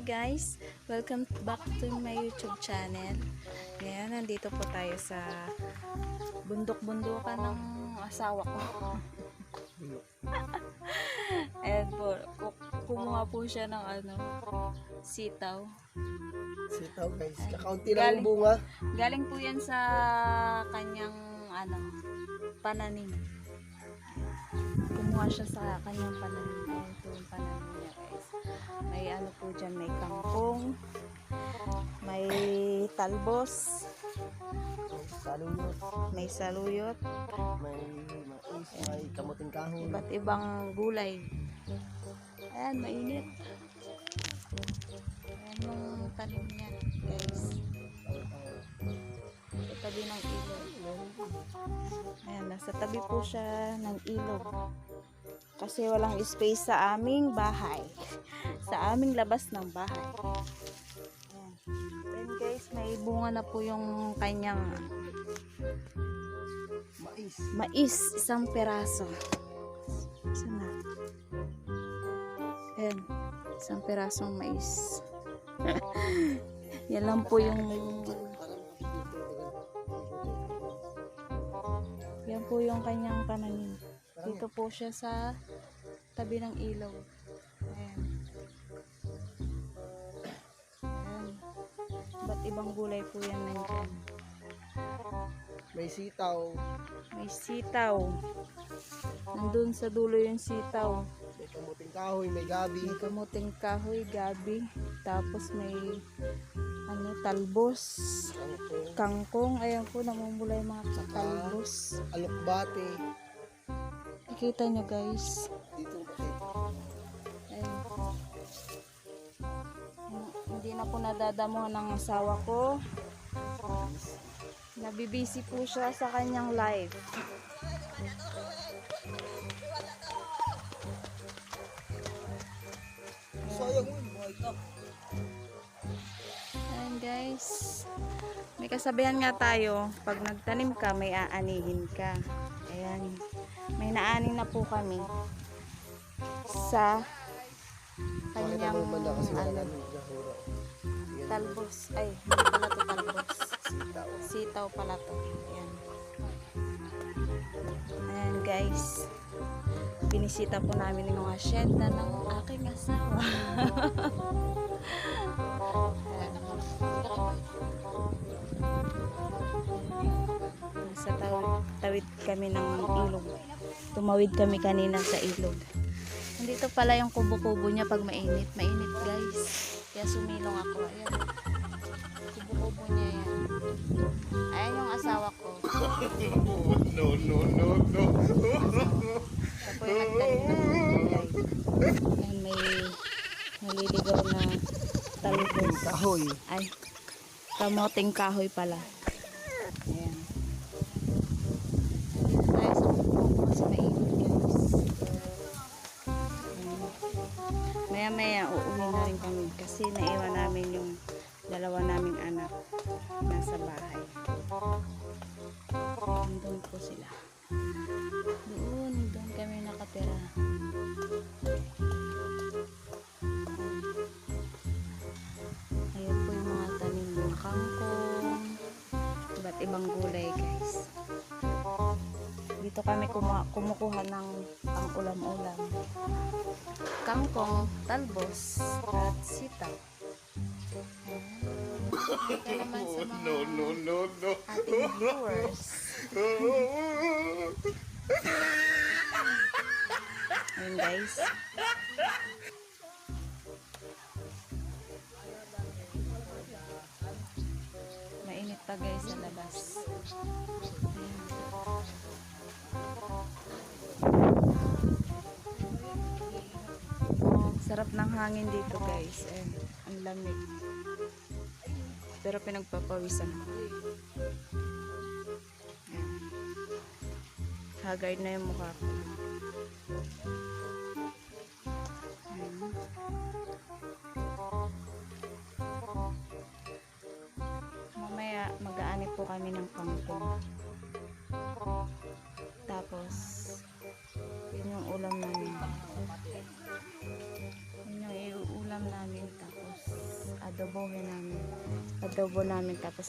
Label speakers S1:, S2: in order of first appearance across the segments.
S1: guys, welcome back to my YouTube channel. Ngayon, nandito po tayo sa bundok-bundukan ng asawa ko. Ayan po, kumuha po siya ng sitaw.
S2: Sitaw guys, kakaunti lang yung bunga.
S1: Galing po yan sa kanyang pananim. Kumuha siya sa kanyang pananim. Ayan po yung pananim niya guys. May po dyan, may kangkong, may talbos, may saluyot,
S2: may mais, may kamuting kahoy.
S1: iba't ibang gulay. Ayan, mainit. Ayan yung tanim niya guys. Sa tabi ng ilog. Ayan, nasa tabi po siya ng ilog. Kasi walang space sa aming bahay. Sa aming labas ng bahay. Ayan. Then guys, may bunga na po yung kanyang mais. Isang peraso. Saan na? Ayan. Isang perasong mais. Yan lang po yung yan po yung kanyang pananim. Dito po siya sa tabi ng ilog. Ayan. Ayan. Ba't ibang gulay po yan nandyan.
S2: May sitaw.
S1: May sitaw. Nandun sa dulo yung sitaw.
S2: May kamuting kahoy, may gabi.
S1: May kamuting kahoy, gabi. Tapos may talbos. Kangkong. Ayan po, namumula yung mga talbos.
S2: Alokbate.
S1: Nakita nyo guys.
S2: Dito.
S1: Ayan. Hindi na po nadadamuhan ng asawa ko. Nabibisi po siya sa kanyang live.
S2: Sayang yun, buhay ka.
S1: Ayan guys. May kasabihan nga tayo, pag nagtanim ka, may aanihin ka. Ayan. May naanin na po kami sa kanyang talbos. Ay, hindi pala to talbos. Sitaw pala to. Ayan. Ayan guys. Binisita po namin yung asyenda ng aking asawa. Sa tawid kami ng ilog. Tumawid kami kanina sa ilog. Nandito pala yung kubo-kubo niya pag mainit. Mainit guys. Kaya sumilong ako. Ayan. Kubo-kubo niya yan. Ayan yung asawa ko.
S2: No.
S1: Siya po yung nagtanim ng gulay. Ayan, may naliligaw na talbos.
S2: Kahoy.
S1: Ay, kamoting kahoy pala. Ayan. Dito tayo sa kubo kasi mainit guys. Maya uuwi na rin kami kasi naiwan namin yung dalawa naming anak nasa bahay. Doon po sila. Doon kami nakatira. Ayun po yung mga tanim ng kangkong, iba't ibang gulay guys. Dito kami kumukuha ng pang-ulam-ulam. Kangkong, talbos, at sitaw. Ito naman sa mga ating viewers. Ayun guys. Mainit pa guys sa labas. Sarap ng hangin dito guys. Ayan, ang lamig. Pero pinagpapawisan ako. Ayan. Haggard na yung mukha ko. Ayan. Mamaya mag-aanip po kami ng kangkong. Tapos yun yung ulam namin. Yun yung iuulam namin. Tapos adobohin namin. Adobo namin tapos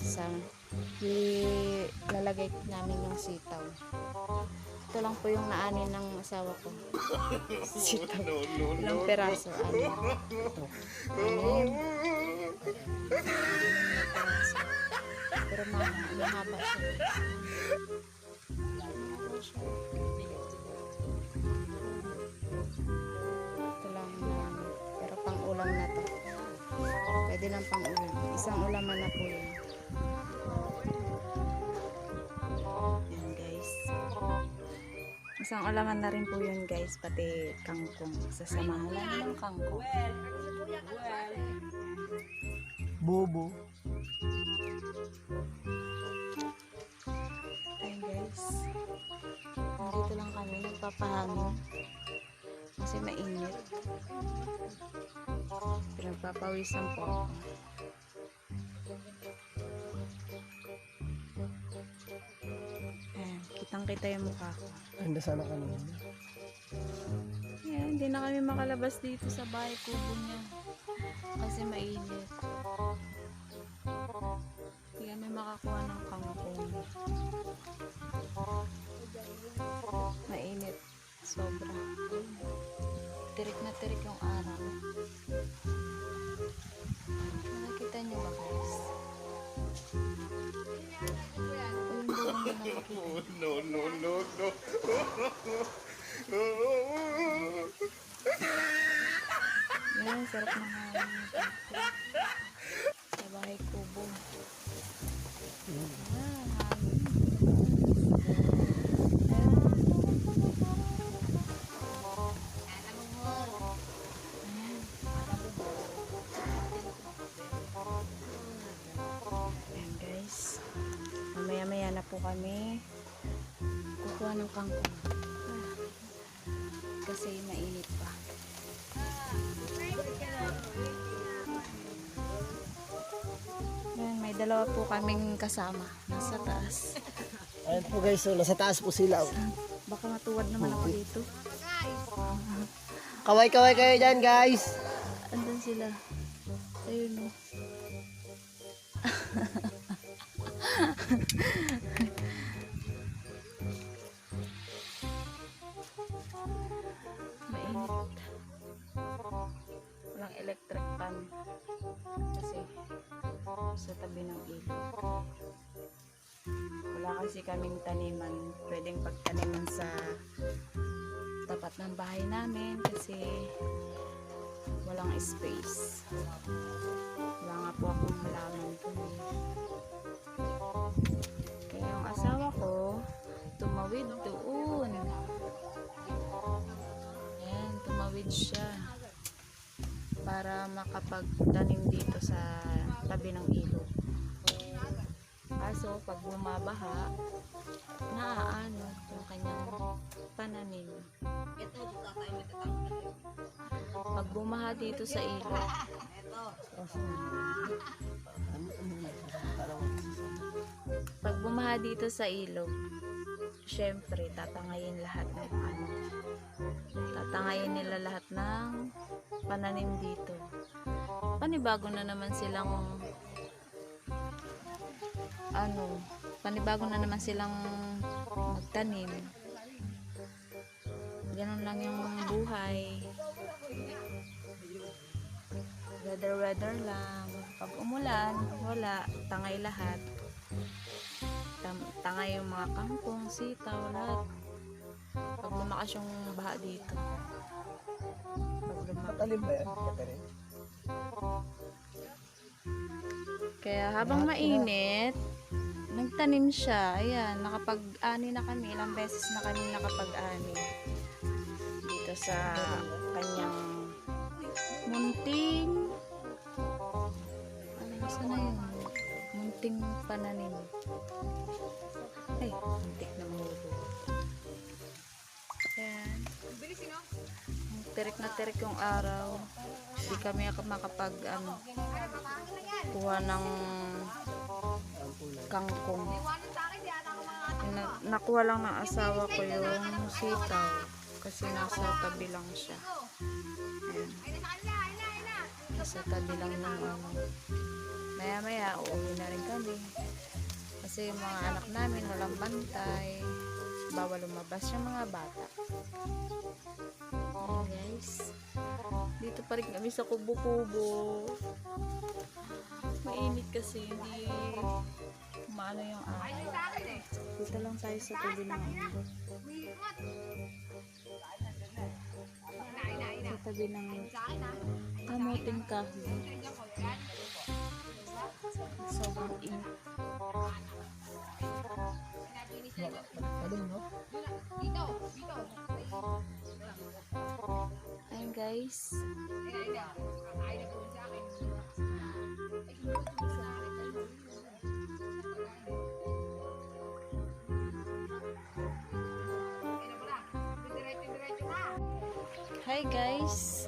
S1: ilalagay namin yung sitaw. Ito lang po yung naanin ng asawa ko. Sitaw. Ilang peraso. Anim. Anim. Pero mahaba siya. Ito lang namin. Pero pang ulam na to. Pwede lang pang ulam. Isang ulaman na po yun. Yan guys. Isang ulaman na rin po yun guys. Pati kangkong. Sasamahan lang ng kangkong.
S2: Bobo.
S1: Ayun guys. Dito lang kami. Nagpapahangin. Kasi mainit. Pinagpapawisan po ako. Ayan, kitang-kita yung mukha ko.
S2: Handa sana kanina.
S1: Ayan, hindi na kami makalabas dito sa bahay kubo niya. Kasi mainit. Hindi kami makakuha ng kangkong. Mainit. Sobra. Tirik na tirik yung araw. Nakikita niyo ba guys? Yung buong na nakikita.
S2: No.
S1: Yan, sarap ng hangin. Sa bahay kubo. Hangin. Ayan guys. Mamaya-maya na po kami kukuha ng kangkong. Kasi mainit pa. Ayan, may dalawa po kaming kasama. Nasa taas.
S2: Ayan po guys, so nasa taas po sila.
S1: Baka matuwad naman ako dito.
S2: Kaway-kaway kayo dyan guys.
S1: Andun sila. Ayun o. Mainit. Walang electric fan. Kasi sa tabi ng ilog. Wala kasi kaming taniman. Pwedeng pagtaniman sa tapat ng bahay namin kasi walang space. Wala nga po akong halaman dun. Kaya yung asawa ko tumawid doon. Ayan, tumawid siya para makapagtanim dito sa tabi ng ilog. Kaso pag bumabaha, naaano yung kanyang pananim. Pag bumaha dito sa ilog, pag bumaha dito sa ilog, syempre tatangayin lahat ng tatangayin nila lahat ng pananim dito. Panibago na naman silang magtanim. Ganun lang yung buhay. Weather lang. Pag umulan, wala, tangay lahat. Tangay yung mga kangkong, sitaw, lahat. Pag lumakas yung baha dito.
S2: Matalim ba yan? Catherine?
S1: Kaya habang mainit, nagtanim siya. Ayan, nakapag-ani na kami. Ilang beses na kami nakapag-ani. Dito sa kanyang munting sana yun? Munting pananim. Ay, muntik na mulo. Ayan. Tirik na tirik yung araw. Hindi kami makapag kuha ng kangkong. Nakuha lang ng asawa ko yung sitaw kasi nasa tabi lang siya. Ayan. Sa tabi lang ng ano. Maya-maya, uuwi na rin kami. Kasi yung mga anak namin walang bantay. Bawal lumabas yung mga bata. Ayan guys. Dito pa rin kami sa kubo-kubo. Mainit kasi hindi maano yung araw. Dito lang tayo sa tabi ng ano. Sa tabi ng kamuting kahoy. Sobrang init.
S2: Padung, no?
S1: Ayun guys. Hi guys.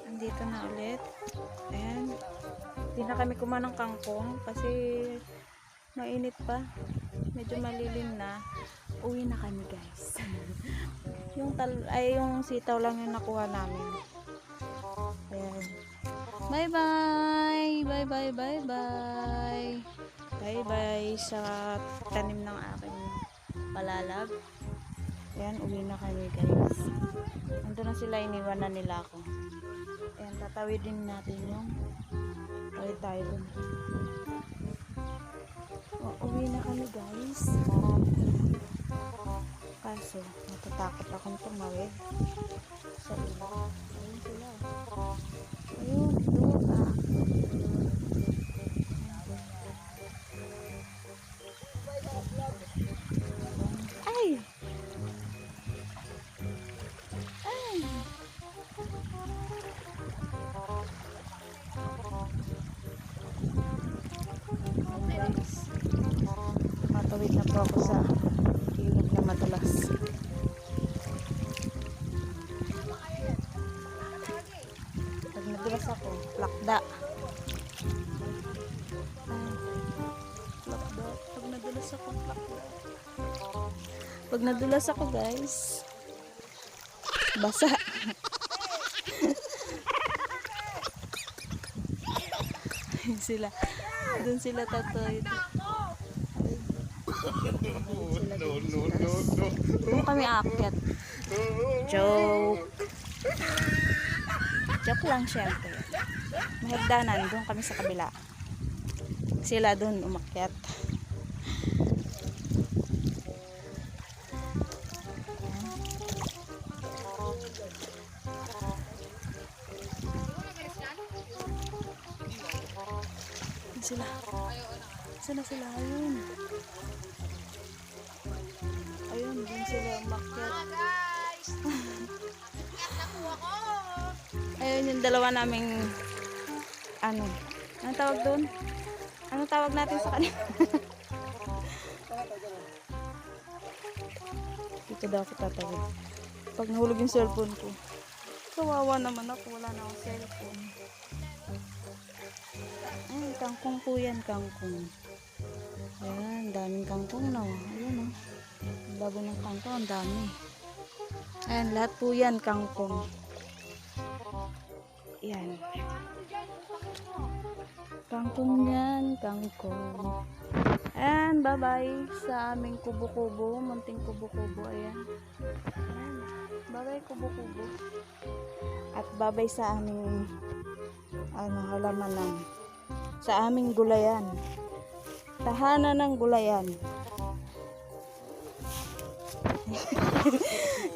S1: Andito na ulit. Ayan. Hindi na kami kumain ng kangkong kasi mainit pa. Medyo malilim na. Uwi na kami guys. yung sitaw lang yung nakuha namin. Ayan. Bye bye. Bye bye bye bye. Bye bye sa tanim ng aking palalag. Ayan, uwi na kami guys. Nandun na sila, iniwan na nila ako. Ayan, tatawid din natin yung tawid tayo dun. Uwi na kami guys. Kaso, natatakot akong tumawid sa iba. Ayun sila. Ayun, doon ah. Ay! Ay! Guys, matawid na po ako sa ilog na madulas. Pag nadulas ako, plakda. Ay, plakda. Pag nadulas ako, plakda. Pag nadulas ako guys, basa. Sila. Doon sila tatoy. No. Doon kami aakyat. Joke. Joke lang syempre. Mahagdanan. Doon kami sa kabila. Sila doon umakyat. Sila. Sila. Ayun. Ayun, dun sila umakyat. Ayun yung dalawa naming ano. Anong tawag doon? Anong tawag natin sa kanila? Dito daw ako tatawid. Pag nahulog yung cellphone ko. Kawawa naman ako. Wala na akong cellphone. Ay, kangkong po yan, kangkong. Ayan, daming kangkong na. Ayan o. Ang labo ng kangkong, ang dami. Ayan, lahat po yan, kangkong. Ayan. Kangkong yan, kangkong. Ayan, bye-bye sa aming kubo-kubo. Munting kubo-kubo, ayan. Ayan, bye-bye kubo-kubo. At bye-bye sa aming halaman lang. Sa aming gulayan. Tahanan ng gulayan.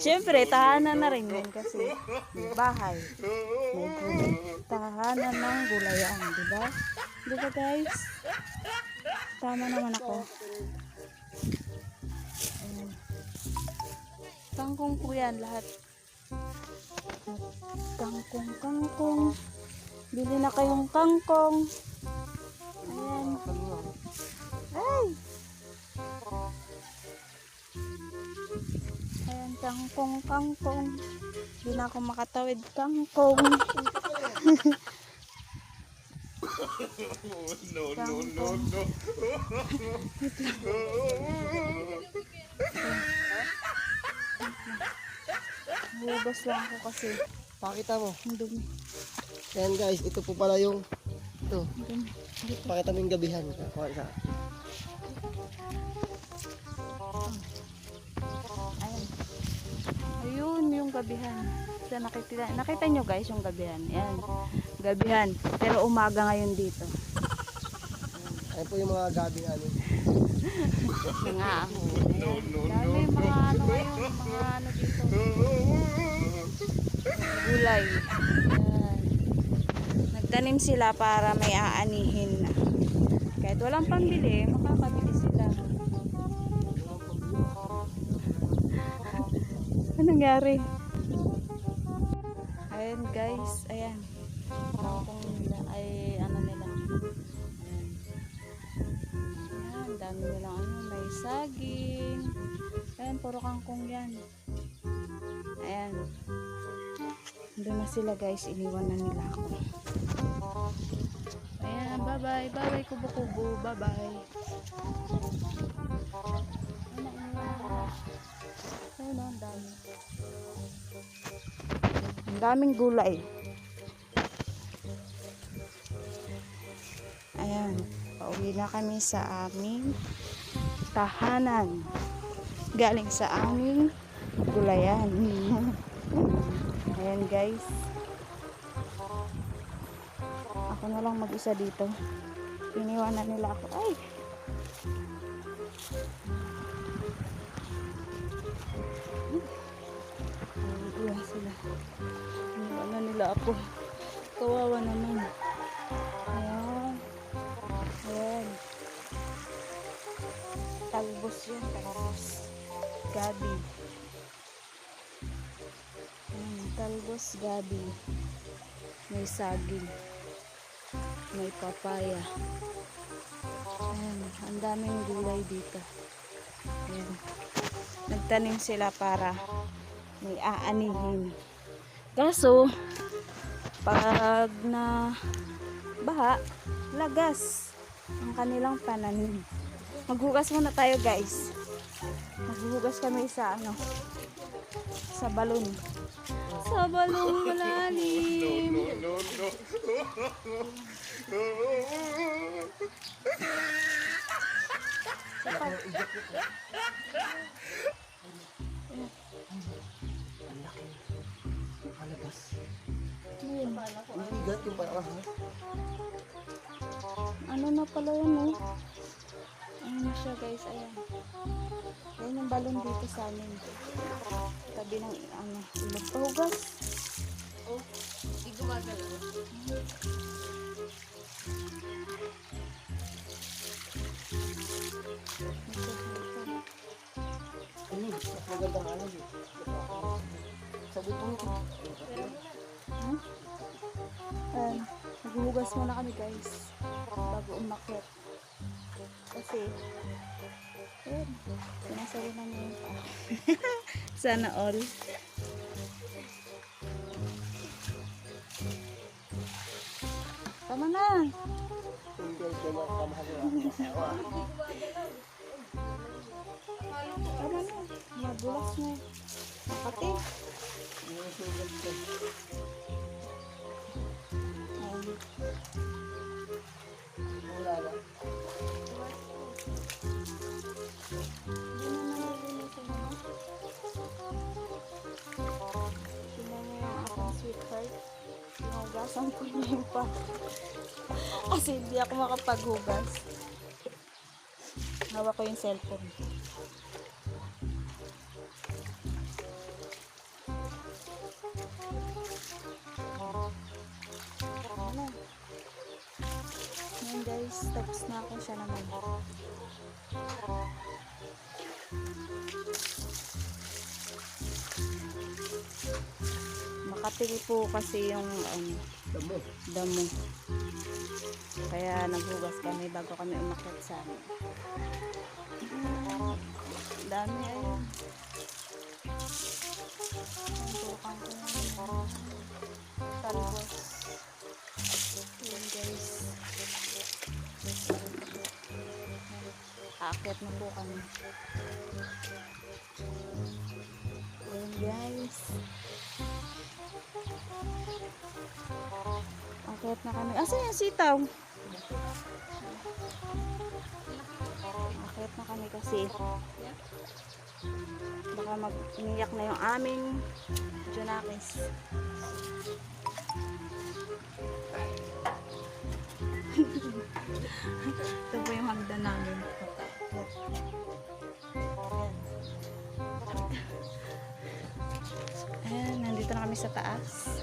S1: Siyempre, tahanan na rin yun kasi bahay. May gulay. Tahanan ng gulayan, diba? Diba guys? Tama naman ako. Ayan. Kangkong po yan lahat. Kangkong. Bili na kayong kangkong. Ayan. Ay! Ayan, kangkong. Hindi na ako makatawid kangkong. No. Hugas lang ako kasi
S2: Pakita mo.
S1: Ang dumi.
S2: Ayan guys, ito po pala yung ito.
S1: Ang dumi.
S2: Pakita mo yung gabihan. Kuha ka.
S1: Ayun. Ayun yung gabihan. So, nakita nyo guys yung gabihan. Ayan. Gabihan. Pero umaga ngayon dito.
S2: Ayan po yung mga gabi namin.
S1: Mga dami mga ano ngayon. Mga ano dito. Gulay. Ayan. Nagtanim sila para may aanihin na. Kahit walang pambili, makakabili sila. Anong nangyari? Ayan guys, ayan. Kangkong nila ay ano nila. Ayan. Ayan, dami nilang ano, may saging. Ayan, puro kangkong yan. Ayan. Doon na sila guys, iniwan na nila ako. Ayan, bye-bye. Bye-bye, kubo-kubo. Bye-bye. Ayun, ang dami. Ang daming gulay. Ayan, pauwi na kami sa aming tahanan. Galing sa aming gulayan. Ayan guys. Ako na lang mag-isa dito. Iniwanan nila ako. Ay! Iwan sila. Iniwanan nila ako. Kawawa naman. Ayan. Ayan. Talbos yun. Talbos. Gabi. Talbos gabi. May saging. May papaya. Ayan. Ang daming gulay dito. Ayan. Nagtanim sila para may aanihin. Kaso, pag na baha, lagas ang kanilang pananim. Maghugas muna tayo guys. Maghugas kami sa ano, sa balon. Sa balong malalim.
S2: Palabas. Ang bigat yung pala.
S1: Ano na pala yan eh. Ano na siya guys, ayan. Ayan yung balon dito sa amin. Tabi ng ano, ilog. Pahugas.
S3: Oh, di gumagalaw.
S2: Ano? Mas magandang ano yun. Sabi ko ito.
S1: Ayan. Maghuhugas muna kami guys. Bago umakyat. Kasi, ayan. Sinasabi na niya yung paa. Sana all. Tama na.
S2: Hindi ko makamahal na.
S1: Tama na. Mabulas na. Makati.
S2: Yung sugat ko.
S1: Ayan.
S2: Wala na.
S1: Hindi na nalilinis mo. Tingnan niyo yung aking sweetheart. Hinugasan ko niya yung pa. Kasi hindi ako makapaghugas. Hawak ko yung cellphone. Ano? Ngayon guys, tapos na ako siya naman. Makati po kasi yung ano,
S2: Damo.
S1: damo. Kaya naghugas kami bago kami umakyat sa amin. Dami ayun. Ang tukang ko yung talbos. Yun guys. Aakyat na po kami. Yun guys. Akyat na kami. Asan yung sitaw? Akyat na kami kasi baka mag-iyak na yung aming Junakis. Ito po yung hagdan namin. Ayan, nandito na kami sa taas.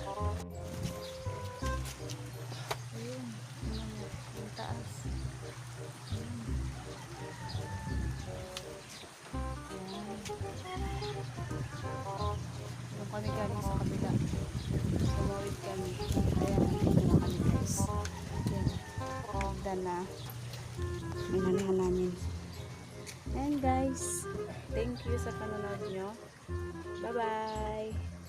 S1: Ayun, yung taas. Doon kami galing sa kabila. Tumawid kami. Ayan, nandito na kami guys. Ayan, hagdan na. Minanahan namin. And guys, thank you sa panonood nyo. Bye-bye!